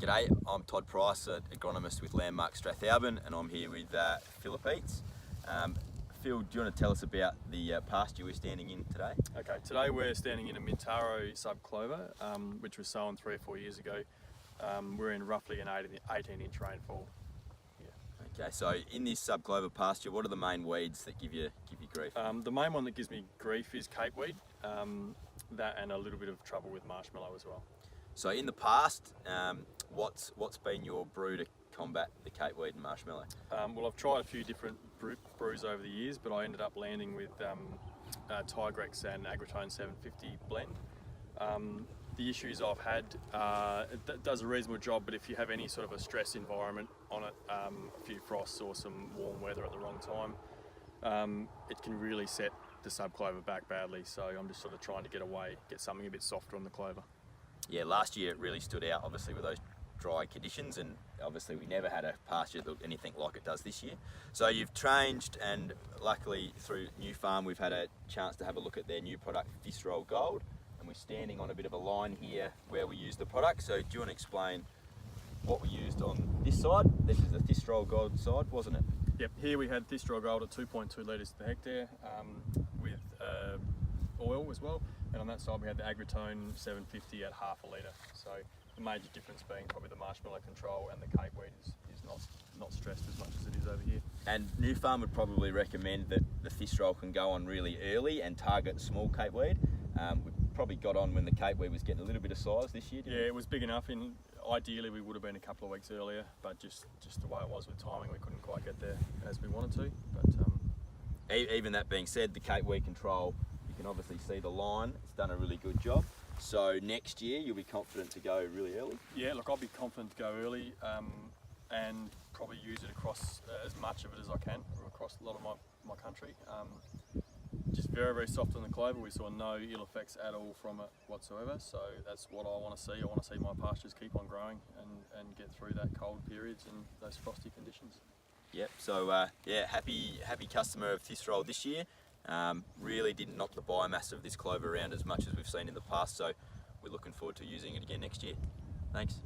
G'day, I'm Todd Price, an agronomist with Landmark Strathalbyn, and I'm here with Phil. Phil, do you want to tell us about the pasture we're standing in today? Okay, today we're standing in a Mintaro sub-clover, which was sown 3 or 4 years ago. We're in roughly an 18-inch rainfall. Okay, so in this sub-clover pasture, what are the main weeds that give you grief? The main one that gives me grief is capeweed, that and a little bit of trouble with marshmallow as well. So in the past, what's been your brew to combat the capeweed and marshmallow? Well, I've tried a few different brews over the years, but I ended up landing with Tigrex and Agritone 750 blend. The issues I've had, it does a reasonable job, but if you have any sort of a stress environment on it, a few frosts or some warm weather at the wrong time, it can really set the sub-clover back badly. So I'm just sort of trying to get something a bit softer on the clover. Yeah, last year it really stood out, obviously, with those dry conditions, and obviously we never had a pasture that looked anything like it does this year. So you've changed, and luckily through Nufarm we've had a chance to have a look at their new product, Thistrol Gold, and we're standing on a bit of a line here where we use the product. So do you want to explain what we used on this side? This is the Thistrol Gold side, wasn't it? Yep, here we had Thistrol Gold at 2.2 litres per hectare with oil as well, and on that side we had the Agritone 750 at half a litre. So the major difference being probably the marshmallow control, and the capeweed is not stressed as much as it is over here. And Nufarm would probably recommend that the Thistrol can go on really early and target small capeweed. We probably got on when the capeweed was getting a little bit of size this year. Yeah, it was big enough. Ideally we would have been a couple of weeks earlier, but just the way it was with timing, we couldn't quite get there as we wanted to. But even that being said, the capeweed control, you can obviously see the line, it's done a really good job. So next year you'll be confident to go really early? Yeah, look, I'll be confident to go early and probably use it across as much of it as I can, or across a lot of my country. Just very, very soft on the clover. We saw no ill effects at all from it whatsoever, so that's what I want to see. I want to see my pastures keep on growing and get through that cold periods and those frosty conditions. Yep, so yeah, happy customer of Thistrol this year. Really didn't knock the biomass of this clover around as much as we've seen in the past, so we're looking forward to using it again next year. Thanks.